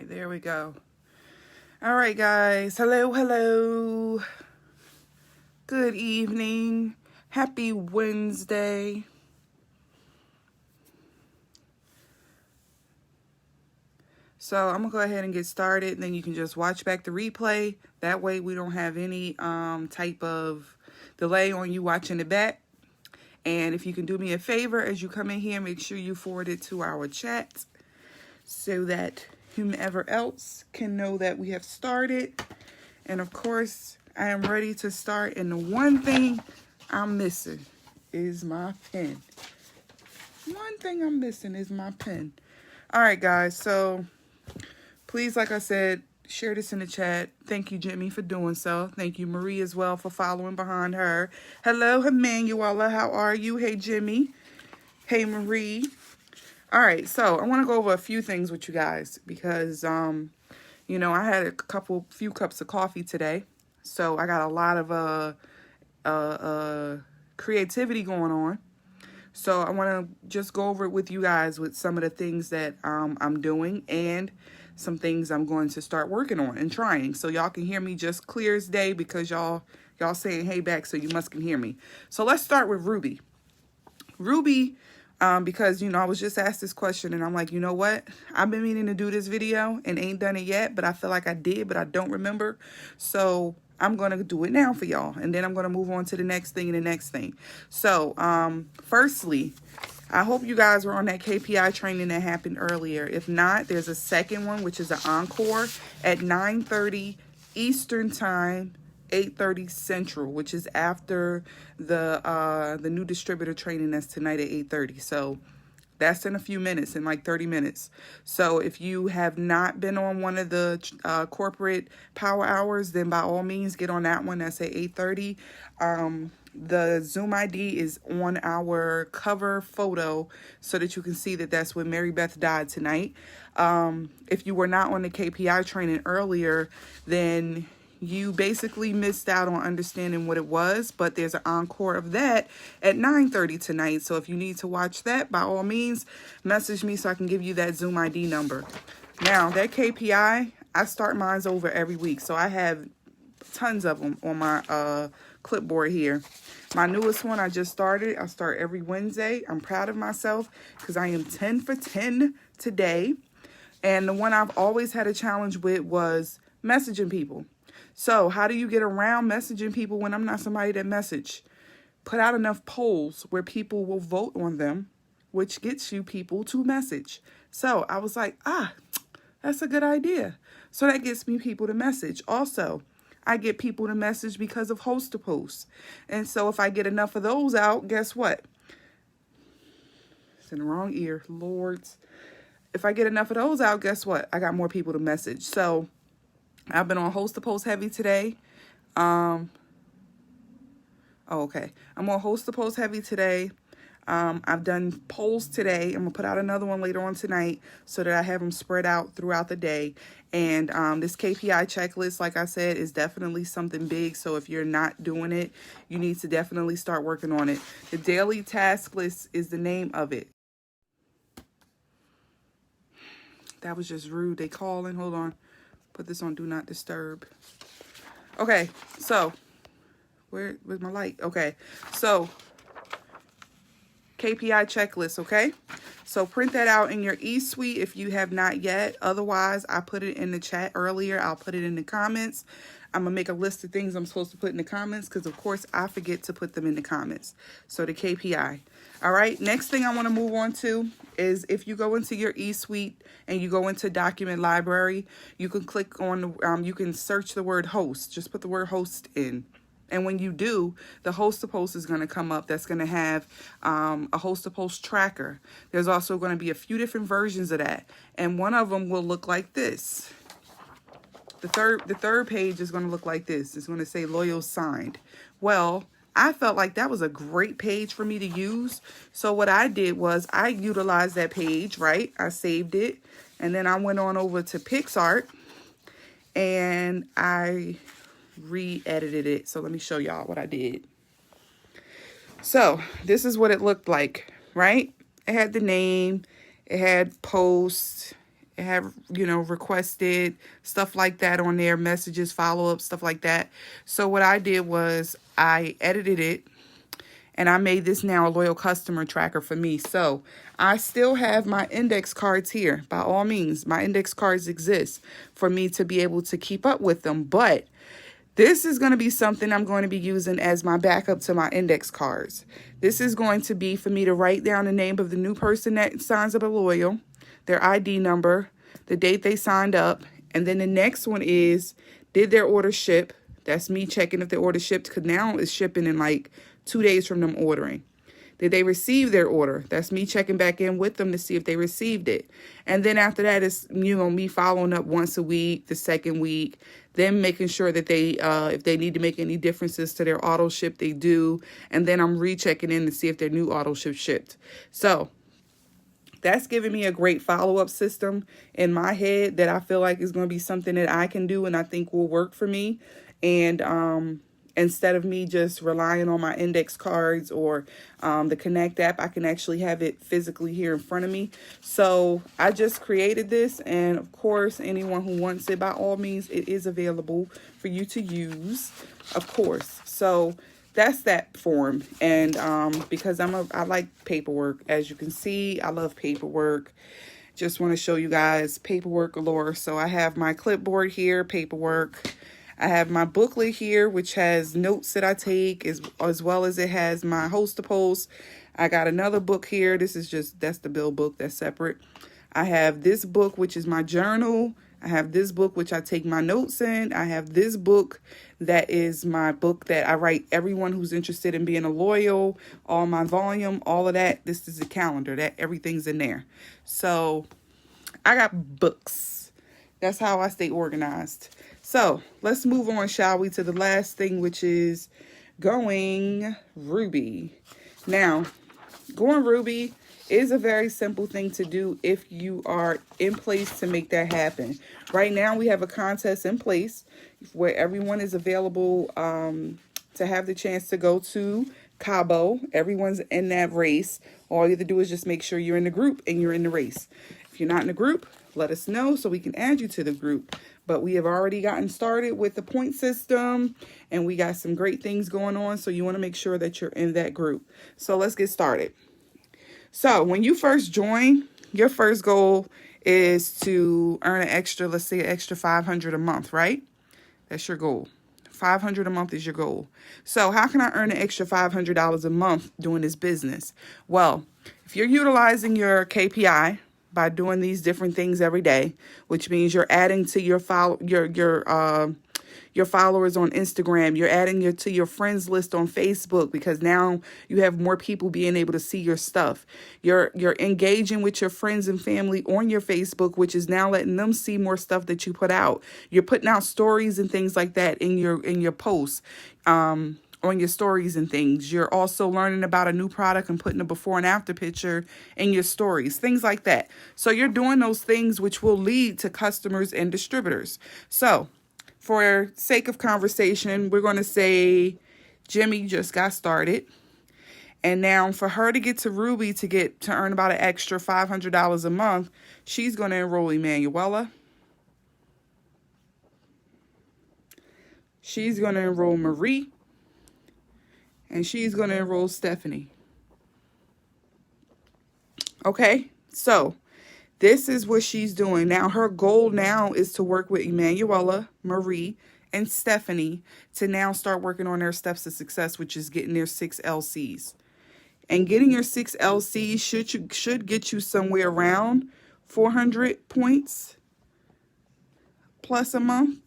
right, there we go. All right, guys. Hello, hello. Good evening. Happy Wednesday. So I'm going to go ahead and get started. And then you can just watch back the replay. That way we don't have any type of delay on you watching it back. And if you can do me a favor as you come in here, make sure you forward it to our chat so that whomever else can know that we have started. And of course, I am ready to start. And the one thing I'm missing is my pen. One thing I'm missing is my pen. All right, guys. So please, like I said, share this in the chat. Thank you, Jimmy, for doing so. Thank you, Marie, as well, for following behind her. Hello, Emanuela. How are you? Hey, Jimmy. Hey, Marie. All right, so I want to go over a few things with you guys because, you know, I had a few cups of coffee today, so I got a lot of creativity going on. So I want to just go over it with you guys with some of the things that I'm doing and some things I'm going to start working on and trying. So y'all can hear me just clear as day because y'all saying hey back, so you must can hear me. So let's start with Ruby. Ruby. Because, you know, I was just asked this question and I'm like, you know what? I've been meaning to do this video and ain't done it yet, but I feel like I did, but I don't remember. So I'm going to do it now for y'all. And then I'm going to move on to the next thing and the next thing. So, firstly, I hope you guys were on that KPI training that happened earlier. If not, there's a second one, which is an encore at 9:30 Eastern Time. 8:30 Central, which is after the new distributor training that's tonight at 8:30. So that's in a few minutes, in like 30 minutes. So if you have not been on one of the corporate power hours, then by all means get on that one. That's at 8:30. The Zoom ID is on our cover photo so that you can see that that's when Mary Beth died tonight. If you were not on the KPI training earlier, then you basically missed out on understanding what it was, but there's an encore of that at 9:30 tonight. So if you need to watch that, by all means, message me so I can give you that Zoom ID number. Now, that KPI, I start mine over every week. So I have tons of them on my clipboard here. My newest one I just started. I start every Wednesday. I'm proud of myself because I am 10 for 10 today. And the one I've always had a challenge with was messaging people. So how do you get around messaging people when I'm not somebody that message? Put out enough polls where people will vote on them, which gets you people to message. So I was like, that's a good idea. So that gets me people to message. Also, I get people to message because of host to post. And so if I get enough of those out, guess what? It's in the wrong ear, Lords. If I get enough of those out, guess what? I got more people to message. So I've been on host to post heavy today. Okay. I'm on host to post heavy today. I've done polls today. I'm going to put out another one later on tonight so that I have them spread out throughout the day. And this KPI checklist, like I said, is definitely something big. So if you're not doing it, you need to definitely start working on it. The daily task list is the name of it. That was just rude. They calling. Hold on. Put this on Do Not Disturb. Okay, so where's my light? Okay, so KPI checklist, okay? So print that out in your eSuite if you have not yet. Otherwise, I put it in the chat earlier. I'll put it in the comments. I'm going to make a list of things I'm supposed to put in the comments because, of course, I forget to put them in the comments. So the KPI. All right, next thing I want to move on to is if you go into your eSuite and you go into document library, you can click on, you can search the word host. Just put the word host in. And when you do, the host to post is going to come up. That's going to have a host to post tracker. There's also going to be a few different versions of that. And one of them will look like this. The third page is going to look like this. It's going to say loyal signed. Well, I felt like that was a great page for me to use. So what I did was I utilized that page, right? I saved it. And then I went on over to PicsArt and I re-edited it. So let me show y'all what I did. So this is what it looked like, right? It had the name, it had posts, It had, you know, requested, stuff like that on there, messages, follow-up, stuff like that. So what I did was I edited it, and I made this now a loyal customer tracker for me. So I still have my index cards here. By all means, my index cards exist for me to be able to keep up with them. But this is going to be something I'm going to be using as my backup to my index cards. This is going to be for me to write down the name of the new person that signs up a loyal, their ID number, the date they signed up, and then the next one is, did their order ship? That's me checking if the order shipped, because now it's shipping in like 2 days from them ordering. Did they receive their order? That's me checking back in with them to see if they received it. And then after that is, you know, me following up once a week, the second week, then making sure that they, if they need to make any differences to their auto ship, they do. And then I'm rechecking in to see if their new auto ship shipped. So that's giving me a great follow-up system in my head that I feel like is going to be something that I can do and I think will work for me. And instead of me just relying on my index cards or the Connect app, I can actually have it physically here in front of me. So I just created this, and of course, anyone who wants it, by all means, it is available for you to use, of course. So that's that form. And because I like paperwork, as you can see, I love paperwork. Just want to show you guys paperwork galore. So I have my clipboard here, paperwork. I have my booklet here, which has notes that I take, as well as it has my host to post. I got another book here. This is that's the bill book. That's separate. I have this book, which is my journal. I have this book, which I take my notes in. I have this book that is my book that I write everyone who's interested in being a loyal, all my volume, all of that. This is a calendar that everything's in there. So I got books. That's how I stay organized. So let's move on, shall we, to the last thing, which is going Ruby. Now, going Ruby is a very simple thing to do if you are in place to make that happen. Right now, we have a contest in place where everyone is available to have the chance to go to Cabo. Everyone's in that race. All you have to do is just make sure you're in the group and you're in the race. If you're not in the group, let us know so we can add you to the group. But we have already gotten started with the point system, and we got some great things going on. So you want to make sure that you're in that group. So let's get started. So when you first join, your first goal is to earn an extra, let's say an extra $500 a month, right? That's your goal. $500 a month is your goal. So how can I earn an extra $500 a month doing this business? Well, if you're utilizing your KPI by doing these different things every day, which means you're adding to your followers on Instagram, you're adding to your friends list on Facebook, because now you have more people being able to see your stuff. You're engaging with your friends and family on your Facebook, which is now letting them see more stuff that you put out. You're putting out stories and things like that in your posts. On your stories and things. You're also learning about a new product and putting a before and after picture in your stories, things like that. So you're doing those things which will lead to customers and distributors. So for sake of conversation, we're going to say Jimmy just got started. And now for her to get to Ruby to earn about an extra $500 a month, she's going to enroll Emanuela. She's going to enroll Marie. And she's going to enroll Stephanie. Okay, so this is what she's doing. Now, her goal now is to work with Emanuela, Marie, and Stephanie to now start working on their steps to success, which is getting their 6 LCs. And getting your 6 LCs should get you somewhere around 400 points plus a month.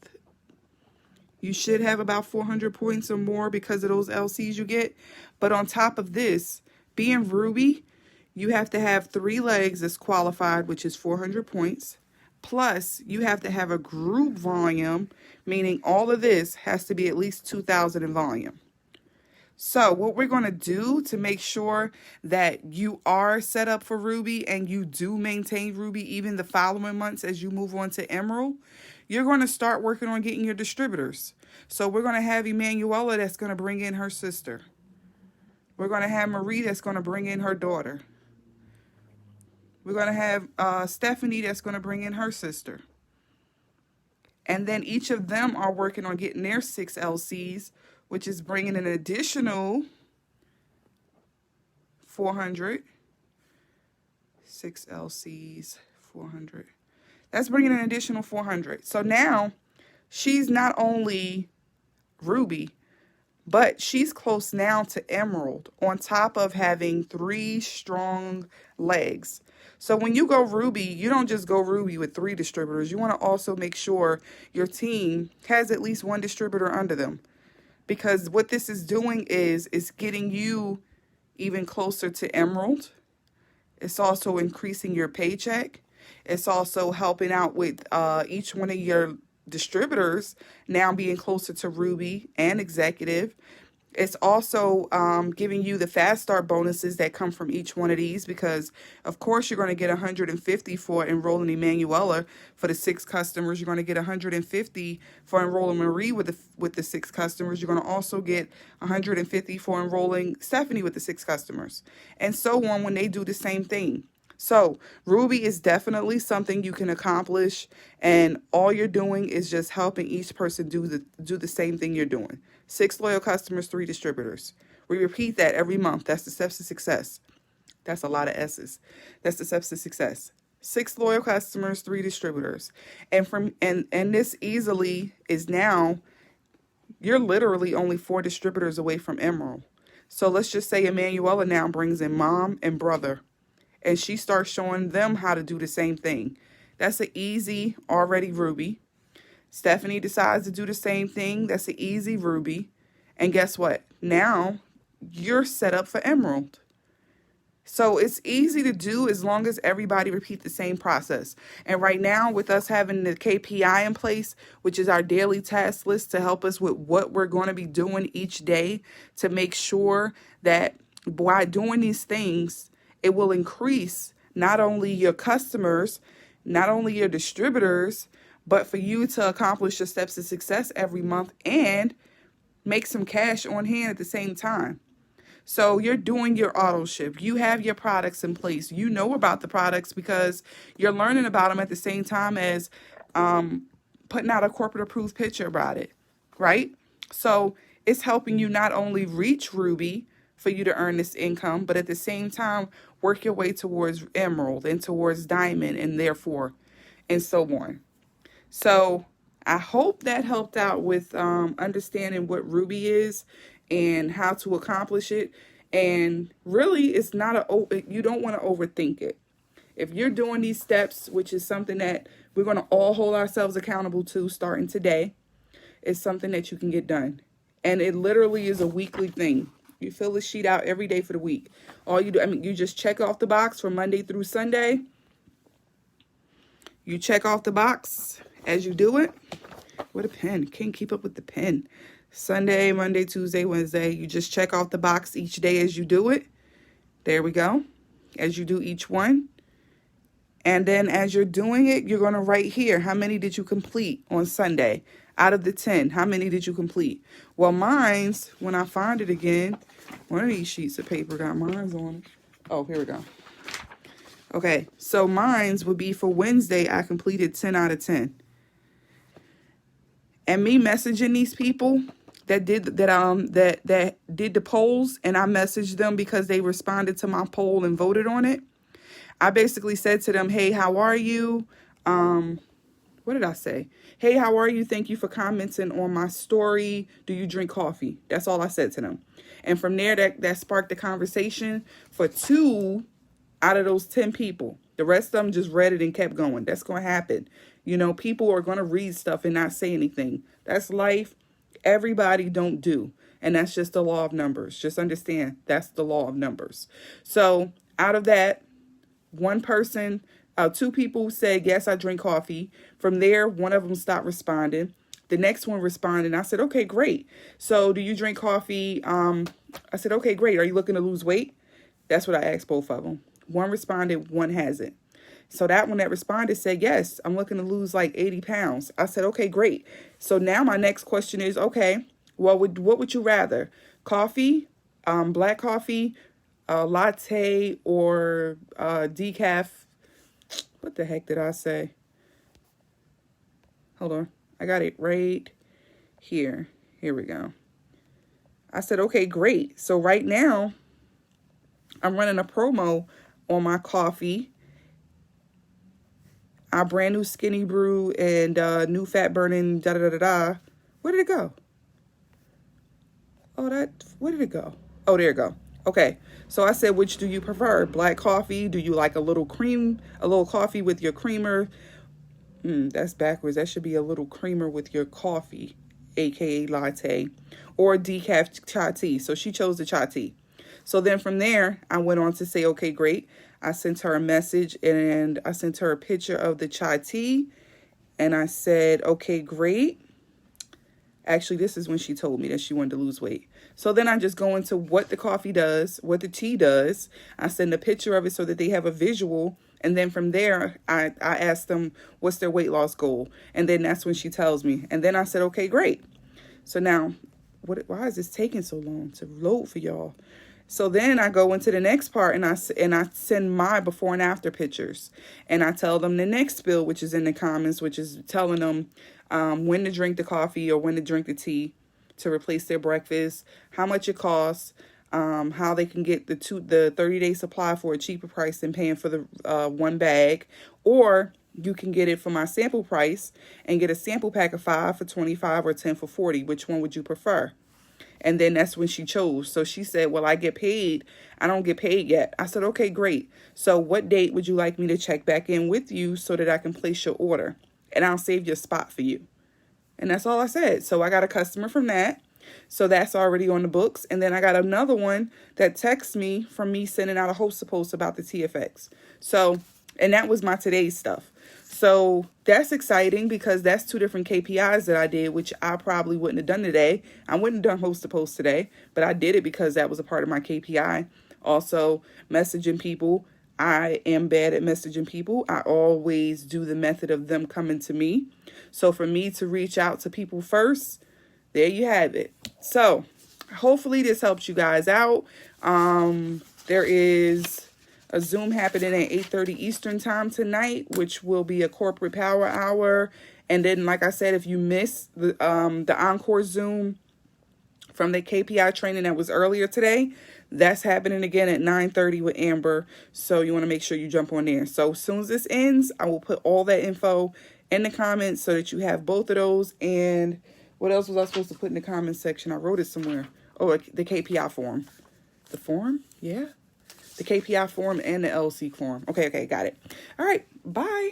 You should have about 400 points or more because of those LCs you get. But on top of this, being Ruby, you have to have 3 legs that's qualified, which is 400 points. Plus, you have to have a group volume, meaning all of this has to be at least 2,000 in volume. So what we're going to do to make sure that you are set up for Ruby and you do maintain Ruby even the following months as you move on to Emerald, you're going to start working on getting your distributors. So we're going to have Emanuela that's going to bring in her sister. We're going to have Marie that's going to bring in her daughter. We're going to have Stephanie that's going to bring in her sister. And then each of them are working on getting their 6 LCs, which is bringing an additional 400. 6 LCs, 400. That's bringing an additional 400. So now she's not only Ruby, but she's close now to Emerald, on top of having 3 strong legs. So when you go Ruby, you don't just go Ruby with 3 distributors. You want to also make sure your team has at least 1 distributor under them. Because what this is doing is getting you even closer to Emerald. It's also increasing your paycheck. It's also helping out with each one of your distributors now being closer to Ruby and Executive. It's also giving you the fast start bonuses that come from each one of these, because of course you're going to get 150 for enrolling Emanuela for the 6 customers. You're going to get 150 for enrolling Marie with the 6 customers. You're going to also get 150 for enrolling Stephanie with the 6 customers, and so on when they do the same thing. So Ruby is definitely something you can accomplish, and all you're doing is just helping each person do the same thing you're doing. 6 loyal customers, 3 distributors. We repeat that every month. That's the steps to success. That's a lot of S's. That's the steps to success. 6 loyal customers, 3 distributors. And this easily is now, you're literally only 4 distributors away from Emerald. So let's just say Emanuela now brings in mom and brother, and she starts showing them how to do the same thing. That's an easy already Ruby. Stephanie decides to do the same thing. That's an easy Ruby. And guess what? Now you're set up for Emerald. So it's easy to do as long as everybody repeat the same process. And right now, with us having the KPI in place, which is our daily task list to help us with what we're going to be doing each day, to make sure that by doing these things, it will increase not only your customers, not only your distributors, but for you to accomplish your steps to success every month and make some cash on hand at the same time. So you're doing your auto ship. You have your products in place. You know about the products because you're learning about them at the same time as putting out a corporate approved picture about it, right? So it's helping you not only reach Ruby for you to earn this income, but at the same time, work your way towards Emerald and towards Diamond, and therefore, and so on. So I hope that helped out with understanding what Ruby is and how to accomplish it. And really, it's not you don't want to overthink it. If you're doing these steps, which is something that we're going to all hold ourselves accountable to starting today, it's something that you can get done. And it literally is a weekly thing. You fill the sheet out every day for the week. All you do, you just check off the box from Monday through Sunday. You check off the box as you do it. With a pen. Can't keep up with the pen. Sunday, Monday, Tuesday, Wednesday. You just check off the box each day as you do it. There we go. As you do each one. And then as you're doing it, you're going to write here, how many did you complete on Sunday? Out of the 10, how many did you complete? Well, mine's, when I find it again, one of these sheets of paper got mine's on it. Oh, here we go. Okay, so mine's would be for Wednesday, I completed 10 out of 10. And me messaging these people that did the polls, and I messaged them because they responded to my poll and voted on it. I basically said to them, hey, how are you? What did I say? Hey, how are you? Thank you for commenting on my story. Do you drink coffee? That's all I said to them. And from there, that sparked the conversation for 2 out of those 10 people. The rest of them just read it and kept going. That's going to happen. You know, people are going to read stuff and not say anything. That's life. Everybody don't do. And that's just the law of numbers. Just understand that's the law of numbers. So out of that, 2 people said, yes, I drink coffee. From there, one of them stopped responding. The next one responded. I said, okay, great. So do you drink coffee? I said, okay, great. Are you looking to lose weight? That's what I asked both of them. One responded, one hasn't. So that one that responded said, yes, I'm looking to lose like 80 pounds. I said, okay, great. So now my next question is, okay, what would you rather? Coffee, black coffee, latte, or decaf What the heck did I say? Hold on. I got it right here. Here we go. I said, okay, great. So right now, I'm running a promo on my coffee. Our brand new Skinny Brew and new fat burning da-da-da-da-da. Where did it go? Oh, where did it go? Oh, there it go. Okay. So I said, which do you prefer? Black coffee? Do you like a little cream, a little coffee with your creamer? That's backwards. That should be a little creamer with your coffee, aka latte, or decaf chai tea. So she chose the chai tea. So then from there, I went on to say, okay, great. I sent her a message and I sent her a picture of the chai tea. And I said, okay, great. Actually, this is when she told me that she wanted to lose weight. So then I just go into what the coffee does, what the tea does. I send a picture of it so that they have a visual. And then from there, I ask them what's their weight loss goal. And then that's when she tells me. And then I said, okay, great. So now, why is this taking so long to load for y'all? So then I go into the next part and I send my before and after pictures. And I tell them the next spill, which is in the comments, which is telling them when to drink the coffee or when to drink the tea to replace their breakfast, how much it costs, how they can get the 30-day supply for a cheaper price than paying for the one bag, or you can get it for my sample price and get a sample pack of 5 for $25 or 10 for $40. Which one would you prefer? And then that's when she chose. So she said, well, I get paid. I don't get paid yet. I said, okay, great. So what date would you like me to check back in with you so that I can place your order? And I'll save your spot for you. And that's all I said. So I got a customer from that. So that's already on the books. And then I got another one that texts me from me sending out a host post about the TFX. So, and that was my today's stuff. So that's exciting because that's 2 different KPIs that I did, which I probably wouldn't have done today. I wouldn't have done host to post today, but I did it because that was a part of my KPI. Also, messaging people. I am bad at messaging people. I always do the method of them coming to me. So for me to reach out to people first, there you have it. So hopefully this helps you guys out. There is a Zoom happening at 8:30 Eastern time tonight, which will be a corporate power hour. And then, like I said, if you missed the Encore Zoom from the KPI training that was earlier today, that's happening again at 9:30 with Amber. So you want to make sure you jump on there. So as soon as this ends, I will put all that info in the comments so that you have both of those. And what else was I supposed to put in the comments section? I wrote it somewhere. Oh, the KPI form. The form? Yeah. The KPI form and the LC form. Okay, got it. All right, bye.